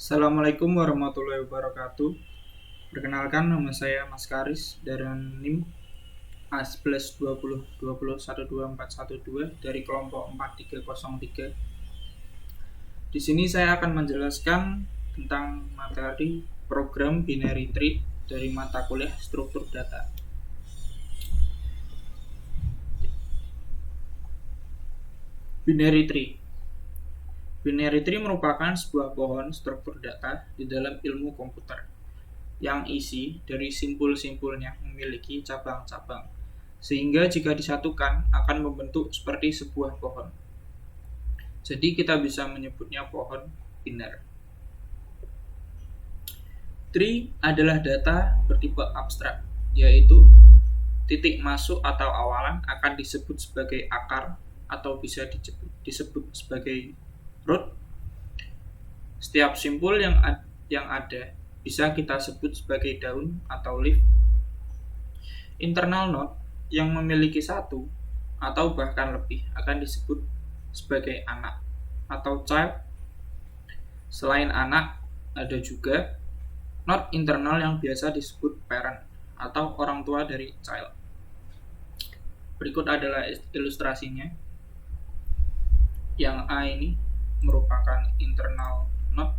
Assalamualaikum warahmatullahi wabarakatuh. Perkenalkan, nama saya Mas Karis dari NIM A112020121412 dari kelompok 4303. Di sini saya akan menjelaskan tentang materi program binary tree dari mata kuliah struktur data. Binary tree. Binary tree merupakan sebuah pohon struktur data di dalam ilmu komputer yang isi dari simpul-simpulnya memiliki cabang-cabang, sehingga jika disatukan akan membentuk seperti sebuah pohon. Jadi kita bisa menyebutnya pohon biner. Tree adalah data bertipe abstrak, yaitu titik masuk atau awalan akan disebut sebagai akar atau bisa disebut sebagai root. Setiap simpul yang ada bisa kita sebut sebagai daun atau leaf. Internal node yang memiliki satu atau bahkan lebih akan disebut sebagai anak atau child. Selain anak, ada juga node internal yang biasa disebut parent atau orang tua dari child. Berikut adalah ilustrasinya. Yang A ini merupakan internal node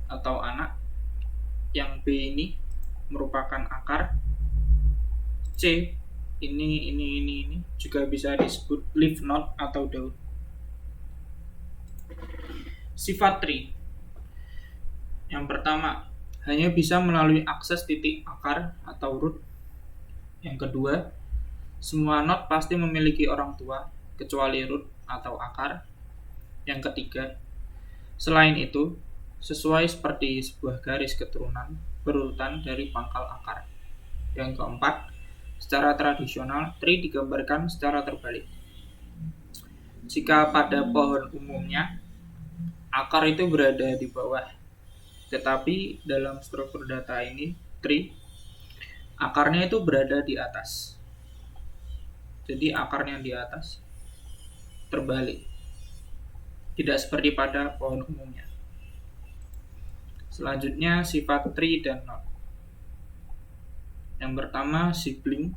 atau anak. Yang B ini merupakan akar. C ini juga bisa disebut leaf node atau daun. Sifat tree. Yang pertama, hanya bisa melalui akses titik akar atau root. Yang kedua, semua node pasti memiliki orang tua kecuali root atau akar. Yang ketiga, selain itu, sesuai seperti sebuah garis keturunan berurutan dari pangkal akar. Yang keempat, secara tradisional, tree digambarkan secara terbalik. Jika pada pohon umumnya, akar itu berada di bawah, tetapi dalam struktur data ini, tree, akarnya itu berada di atas. Jadi akarnya di atas, terbalik. Tidak seperti pada pohon umumnya. Selanjutnya, sifat tree dan node. Yang pertama, sibling,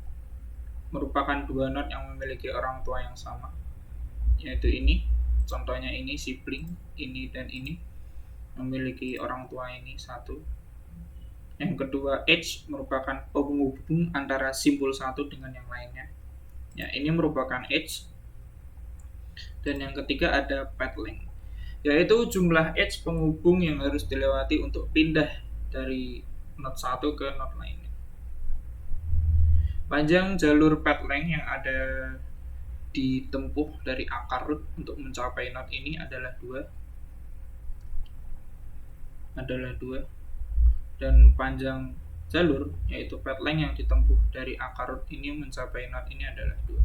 merupakan dua node yang memiliki orang tua yang sama, yaitu ini. Contohnya ini sibling, ini dan ini memiliki orang tua ini satu. Yang kedua, edge merupakan penghubung antara simpul satu dengan yang lainnya. Ya, ini merupakan edge. Dan yang ketiga ada path length, yaitu jumlah edge penghubung yang harus dilewati untuk pindah dari node satu ke node lainnya. Panjang jalur path length yang ada ditempuh dari akar root untuk mencapai node ini adalah 2, dan panjang jalur yaitu path length yang ditempuh dari akar root ini mencapai node ini adalah 2.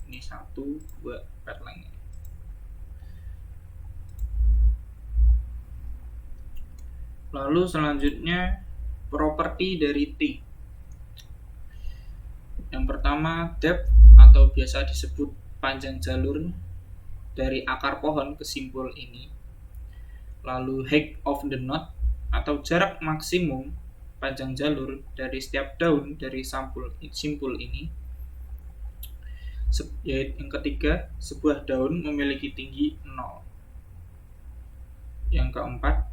Ini 1, 2 path length. Lalu selanjutnya properti dari T. Yang pertama, depth atau biasa disebut panjang jalur dari akar pohon ke simpul ini. Lalu height of the node atau jarak maksimum panjang jalur dari setiap daun dari simpul ini. Yang ketiga, sebuah daun memiliki tinggi 0. Yang keempat,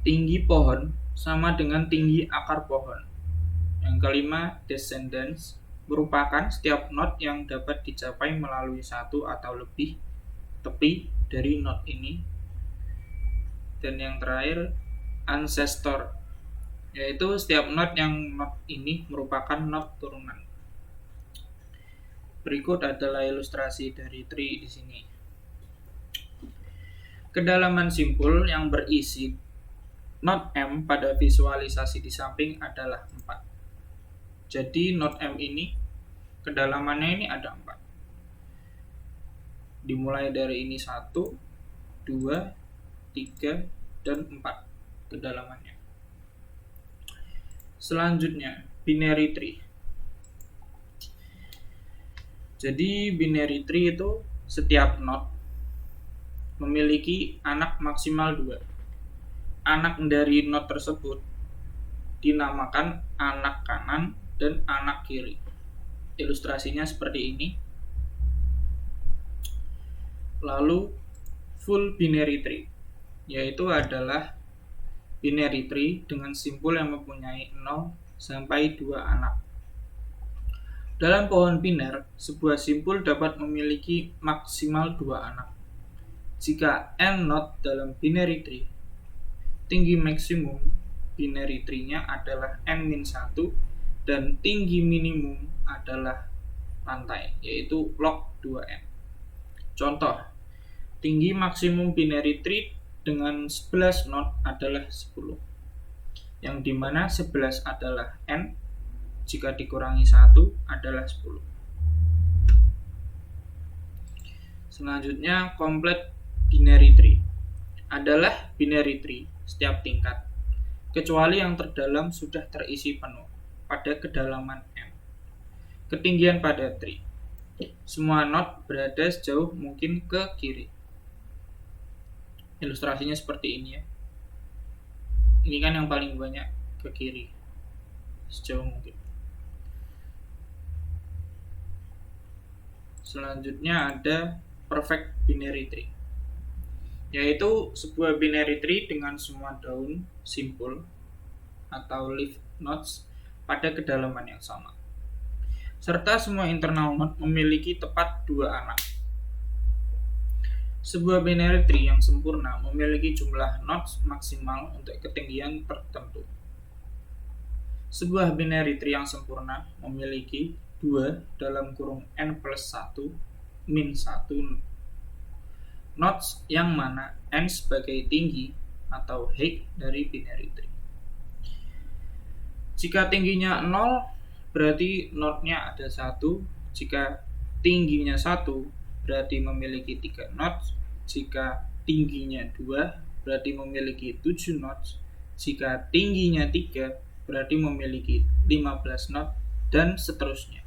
tinggi pohon sama dengan tinggi akar pohon. Yang kelima, descendants, merupakan setiap node yang dapat dicapai melalui satu atau lebih tepi dari node ini. Dan yang terakhir, ancestor, yaitu setiap node yang node ini merupakan node turunan. Berikut adalah ilustrasi dari tree di sini. Kedalaman simpul yang berisi node M pada visualisasi di samping adalah 4. Jadi node M ini kedalamannya ini ada 4. Dimulai dari ini 1, 2, 3, dan 4 kedalamannya. Selanjutnya, binary tree. Jadi binary tree itu setiap node memiliki anak maksimal 2. Anak dari node tersebut dinamakan anak kanan dan anak kiri. Ilustrasinya seperti ini. Lalu full binary tree, yaitu adalah binary tree dengan simpul yang mempunyai 0 sampai 2 anak. Dalam pohon biner, sebuah simpul dapat memiliki maksimal 2 anak. Jika n node dalam binary tree, tinggi maksimum binary tree-nya adalah n-1 dan tinggi minimum adalah lantai, yaitu log 2n. Contoh, tinggi maksimum binary tree dengan 11 node adalah 10, yang dimana 11 adalah n, jika dikurangi 1 adalah 10. Selanjutnya, complete binary tree adalah binary tree setiap tingkat, kecuali yang terdalam sudah terisi penuh pada kedalaman m. Ketinggian pada tree, semua node berada sejauh mungkin ke kiri. Ilustrasinya seperti ini ya. Ini kan yang paling banyak ke kiri, sejauh mungkin. Selanjutnya ada perfect binary tree, yaitu sebuah binary tree dengan semua daun simpul atau leaf nodes pada kedalaman yang sama, serta semua internal node memiliki tepat 2 anak. Sebuah binary tree yang sempurna memiliki jumlah nodes maksimal untuk ketinggian tertentu. Sebuah binary tree yang sempurna memiliki 2 dalam kurung n plus 1 min 1 nodes, yang mana n sebagai tinggi atau height dari binary tree. Jika tingginya 0, berarti node-nya ada 1. Jika tingginya 1, berarti memiliki 3 nodes. Jika tingginya 2, berarti memiliki 7 nodes. Jika tingginya 3, berarti memiliki 15 nodes, dan seterusnya.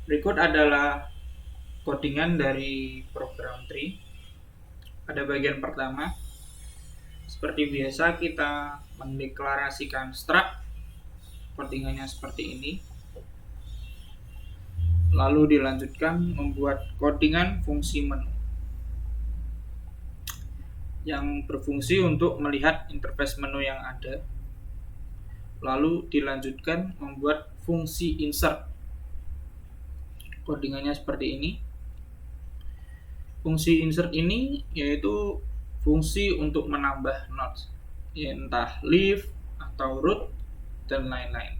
Berikut adalah codingan dari program tree. Pada bagian pertama, seperti biasa kita mendeklarasikan struct. Codingannya seperti ini. Lalu dilanjutkan membuat codingan fungsi menu yang berfungsi untuk melihat interface menu yang ada. Lalu dilanjutkan membuat fungsi insert. Codingannya seperti ini. Fungsi insert ini yaitu fungsi untuk menambah nodes, ya, entah leaf atau root dan lain-lain.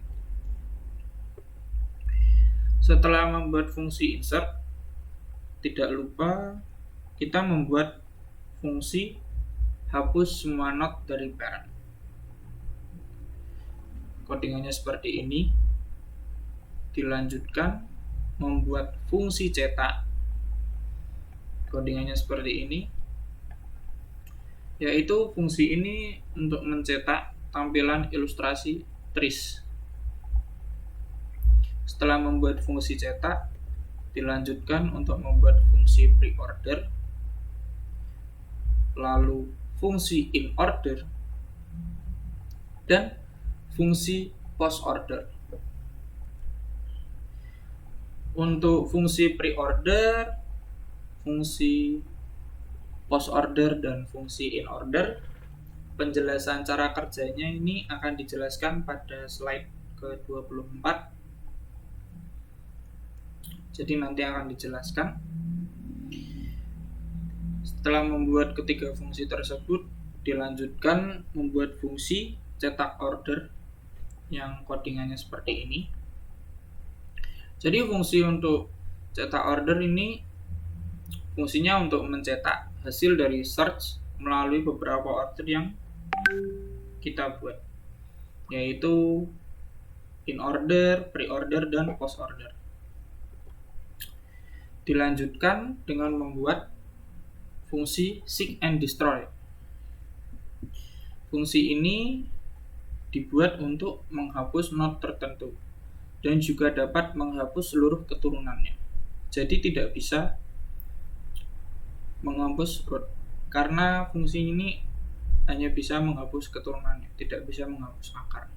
Setelah membuat fungsi insert, tidak lupa kita membuat fungsi hapus semua node dari parent. Codingannya seperti ini. Dilanjutkan membuat fungsi cetak. Codingannya seperti ini, yaitu fungsi ini untuk mencetak tampilan ilustrasi trees. Setelah membuat fungsi cetak, dilanjutkan untuk membuat fungsi pre-order, lalu fungsi in order, dan fungsi post order. Untuk fungsi pre-order, fungsi post order, dan fungsi in order, penjelasan cara kerjanya ini akan dijelaskan pada slide ke-24. Jadi nanti akan dijelaskan. Setelah membuat ketiga fungsi tersebut, dilanjutkan membuat fungsi cetak order yang codingannya seperti ini. Jadi fungsi untuk cetak order ini fungsinya untuk mencetak hasil dari search melalui beberapa order yang kita buat, yaitu in order, pre-order, dan post order. Dilanjutkan dengan membuat fungsi seek and destroy. Fungsi ini dibuat untuk menghapus node tertentu dan juga dapat menghapus seluruh keturunannya. Jadi tidak bisa menghapus root, karena fungsi ini hanya bisa menghapus keturunannya, tidak bisa menghapus akar.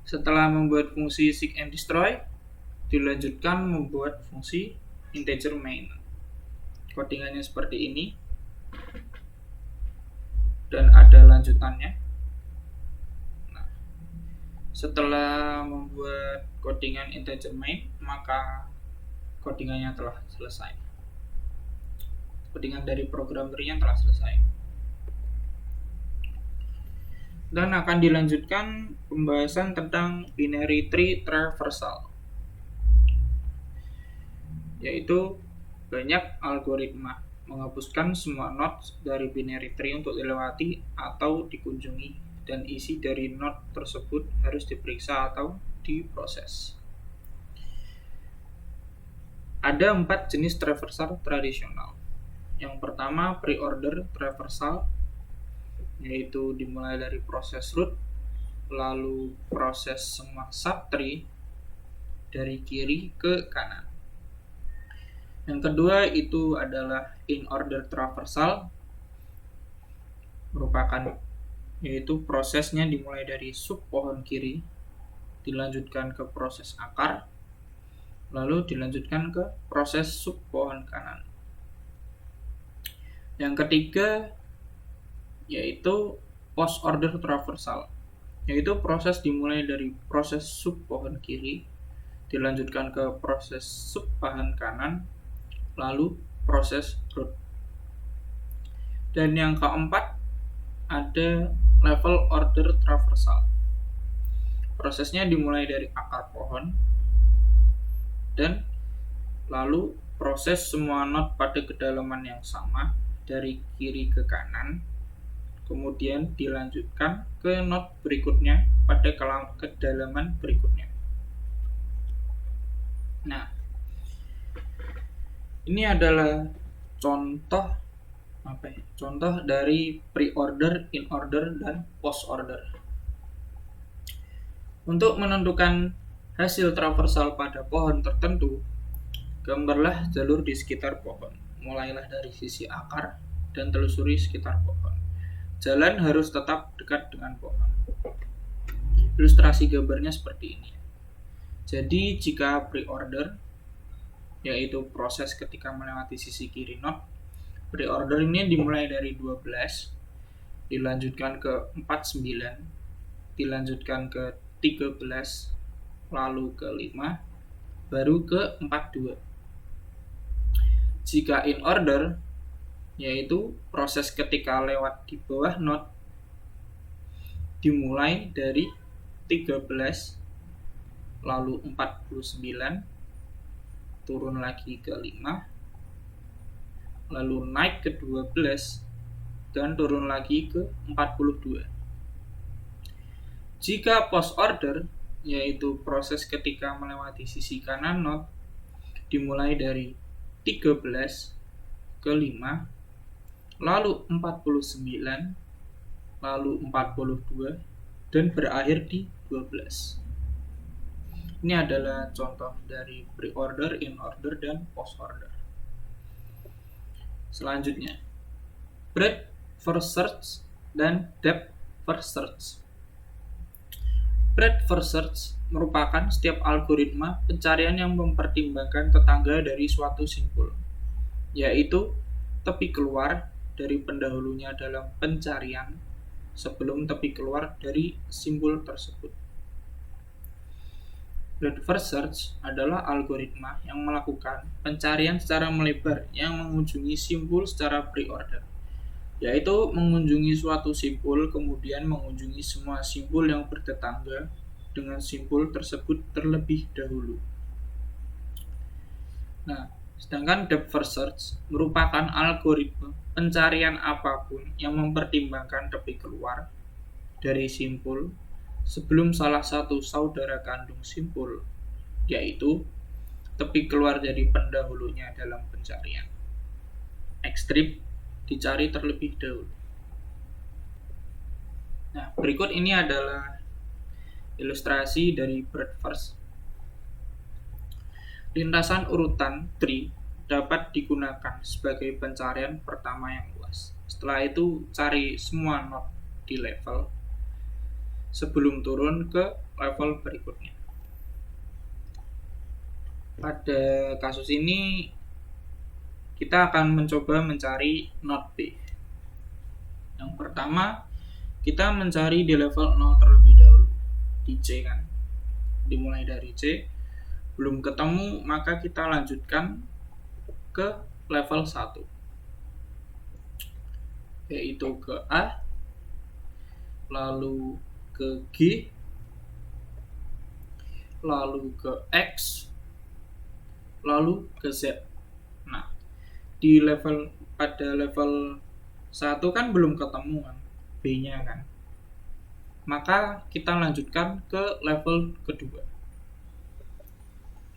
Setelah membuat fungsi seek and destroy, dilanjutkan membuat fungsi integer main. Codingannya seperti ini dan ada lanjutannya. Nah, setelah membuat codingan integer main, maka codingannya telah selesai. Codingan dari programmernya telah selesai. Dan akan dilanjutkan pembahasan tentang binary tree traversal, yaitu banyak algoritma menghapuskan semua nodes dari binary tree untuk dilewati atau dikunjungi, dan isi dari node tersebut harus diperiksa atau diproses. Ada 4 jenis traversal tradisional. Yang pertama, pre-order traversal, yaitu dimulai dari proses root, lalu proses semua subtree dari kiri ke kanan. Yang kedua itu adalah in-order traversal, merupakan yaitu prosesnya dimulai dari sub pohon kiri, dilanjutkan ke proses akar, lalu dilanjutkan ke proses sub pohon kanan. Yang ketiga yaitu post-order traversal, yaitu proses dimulai dari proses sub pohon kiri, dilanjutkan ke proses sub pohon kanan, lalu proses root. Dan yang keempat ada level order traversal. Prosesnya dimulai dari akar pohon dan lalu proses semua node pada kedalaman yang sama dari kiri ke kanan, kemudian dilanjutkan ke node berikutnya pada kedalaman berikutnya. Nah, ini adalah contoh dari pre-order, in-order, dan post-order. Untuk menentukan hasil traversal pada pohon tertentu, gambarlah jalur di sekitar pohon. Mulailah dari sisi akar dan telusuri sekitar pohon. Jalan harus tetap dekat dengan pohon. Ilustrasi gambarnya seperti ini. Jadi jika pre-order, yaitu proses ketika melewati sisi kiri node, pre-order ini dimulai dari 12, dilanjutkan ke 49, dilanjutkan ke 13, lalu ke 5, baru ke 42. Jika in order, yaitu proses ketika lewat di bawah node, dimulai dari 13, lalu 49, turun lagi ke 5, lalu naik ke 12, dan turun lagi ke 42. Jika post order, yaitu proses ketika melewati sisi kanan node, dimulai dari 13 ke 5, lalu 49, lalu 42, dan berakhir di 12. Ini adalah contoh dari pre-order, in-order, dan post-order. Selanjutnya, breadth first search dan depth first search. Breadth first search merupakan setiap algoritma pencarian yang mempertimbangkan tetangga dari suatu simpul, yaitu tepi keluar dari pendahulunya dalam pencarian sebelum tepi keluar dari simpul tersebut. Breadth first search adalah algoritma yang melakukan pencarian secara melebar yang mengunjungi simpul secara pre-order, yaitu mengunjungi suatu simpul kemudian mengunjungi semua simpul yang bertetangga dengan simpul tersebut terlebih dahulu. Nah, sedangkan depth first search merupakan algoritma pencarian apapun yang mempertimbangkan tepi keluar dari simpul sebelum salah satu saudara kandung simpul, yaitu tepi keluar dari pendahulunya dalam pencarian. Ekstrip dicari terlebih dahulu. Nah, berikut ini adalah ilustrasi dari breadth first. Lintasan urutan tree dapat digunakan sebagai pencarian pertama yang luas. Setelah itu cari semua not di level sebelum turun ke level berikutnya. Pada kasus ini kita akan mencoba mencari not B. Yang pertama, kita mencari di level 0 terlebih dahulu, di C kan. Dimulai dari C, belum ketemu maka kita lanjutkan ke level 1, yaitu ke A, lalu ke G, lalu ke X, lalu ke Z. Nah, pada level 1 kan belum ketemu kan B-nya kan. Maka kita lanjutkan ke level kedua.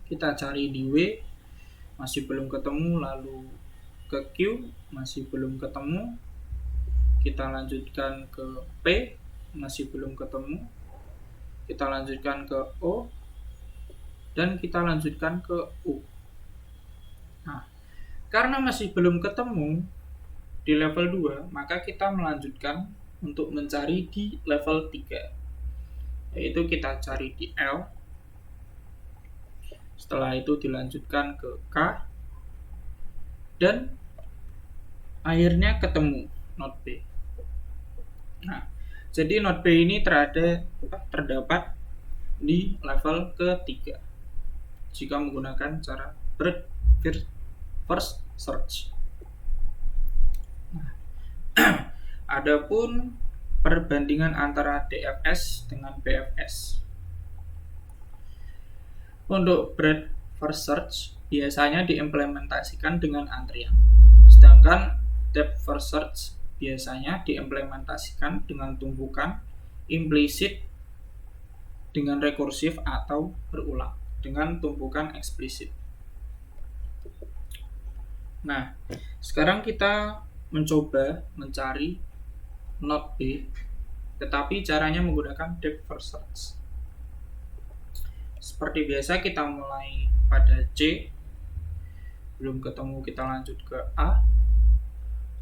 Kita cari di W, masih belum ketemu, lalu ke Q, masih belum ketemu. Kita lanjutkan ke P, masih belum ketemu. Kita lanjutkan ke O, dan kita lanjutkan ke U. Nah, karena masih belum ketemu di level 2, maka kita melanjutkan untuk mencari di level 3, yaitu kita cari di L. Setelah itu dilanjutkan ke K, dan akhirnya ketemu not B. Nah, jadi not B ini terdapat di level ketiga jika menggunakan cara breadth first search. Nah, adapun perbandingan antara DFS dengan BFS. Untuk breadth first search biasanya diimplementasikan dengan antrian, sedangkan depth first search biasanya diimplementasikan dengan tumpukan implisit dengan rekursif atau berulang dengan tumpukan eksplisit. Nah, sekarang kita mencoba mencari not B, tetapi caranya menggunakan depth first search. Seperti biasa kita mulai pada C, belum ketemu kita lanjut ke A,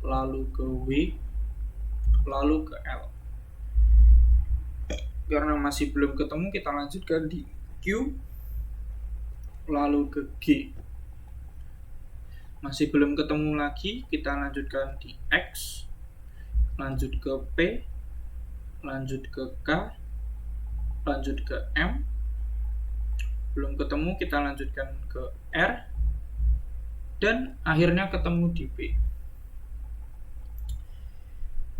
lalu ke W, lalu ke L. Karena masih belum ketemu kita lanjutkan di Q, lalu ke G. Masih belum ketemu lagi kita lanjutkan di X, lanjut ke P, lanjut ke K, lanjut ke M. Belum ketemu kita lanjutkan ke R, dan akhirnya ketemu di B.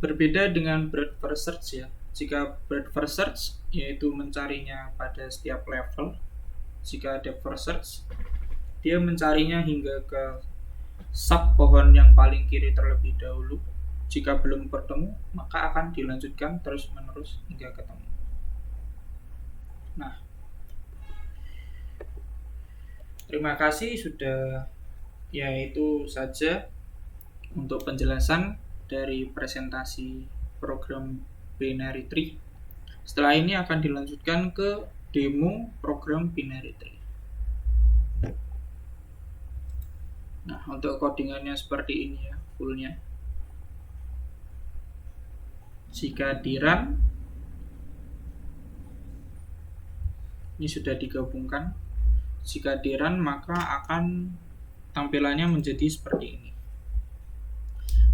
Berbeda dengan breadth first search ya. Jika breadth first search yaitu mencarinya pada setiap level, jika depth first search dia mencarinya hingga ke sub pohon yang paling kiri terlebih dahulu. Jika belum bertemu, maka akan dilanjutkan terus-menerus hingga ketemu. Nah, terima kasih sudah, yaitu saja untuk penjelasan dari presentasi program binary tree. Setelah ini akan dilanjutkan ke demo program binary tree. Nah, untuk codingannya seperti ini ya, fullnya. Jika di run, ini sudah digabungkan. Jika di run, maka akan tampilannya menjadi seperti ini.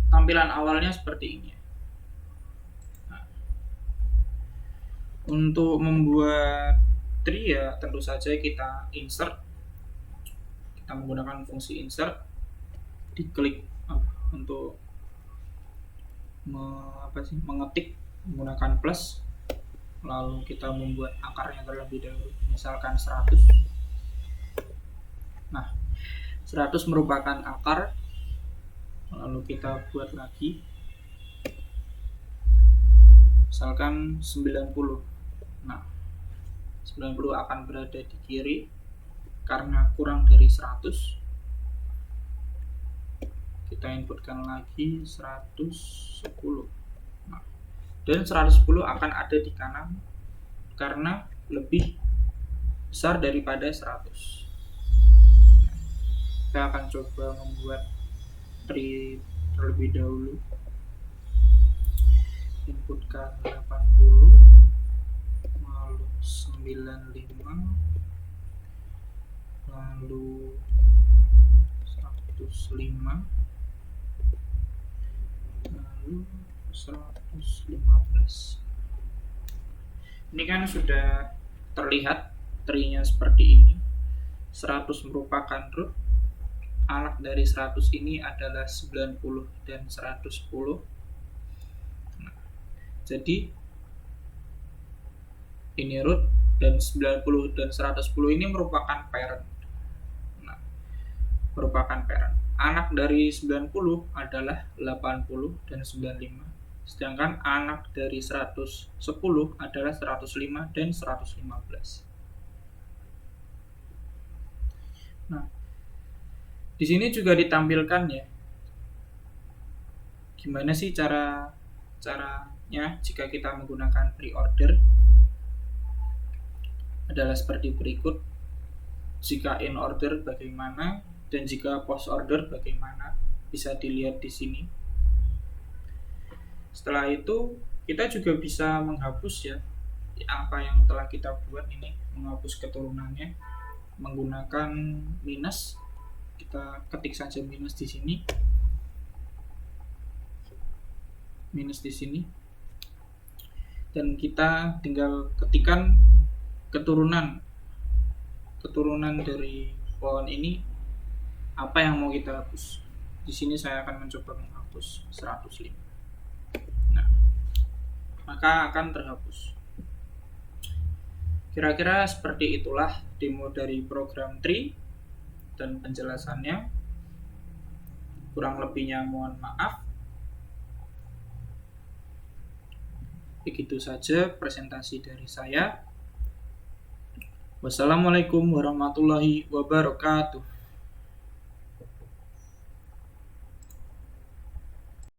Tampilan awalnya seperti ini. Nah, untuk membuat tree ya tentu saja kita insert. Kita menggunakan fungsi insert, diklik untuk mengetik menggunakan plus, lalu kita membuat akarnya terlebih dahulu, misalkan 100. Nah, 100 merupakan akar, lalu kita buat lagi misalkan 90. Nah, 90 akan berada di kiri karena kurang dari 100. Kita inputkan lagi 110. Nah, dan 110 akan ada di kanan karena lebih besar daripada 100. Kita akan coba membuat tree terlebih dahulu. Inputkan 80 lalu 95 lalu 105 lalu 115. Ini kan sudah terlihat tree-nya seperti ini. 100 merupakan root. Anak dari 100 ini adalah 90 dan 110. Nah, jadi ini root dan 90 dan 110 ini merupakan parent. Nah, merupakan parent. Anak dari 90 adalah 80 dan 95. Sedangkan anak dari 110 adalah 105 dan 115. Nah, di sini juga ditampilkan ya, gimana sih caranya jika kita menggunakan pre-order. Adalah seperti berikut. Jika in order bagaimana dan jika post order bagaimana, bisa dilihat di sini. Setelah itu kita juga bisa menghapus ya apa yang telah kita buat ini, menghapus keturunannya menggunakan minus. Kita ketik saja minus di sini, dan kita tinggal ketikkan keturunan dari pohon ini apa yang mau kita hapus. Di sini saya akan mencoba menghapus 105. Nah, maka akan terhapus. Kira-kira seperti itulah demo dari program tree dan penjelasannya. Kurang lebihnya mohon maaf. Begitu saja presentasi dari saya. Wassalamualaikum warahmatullahi wabarakatuh.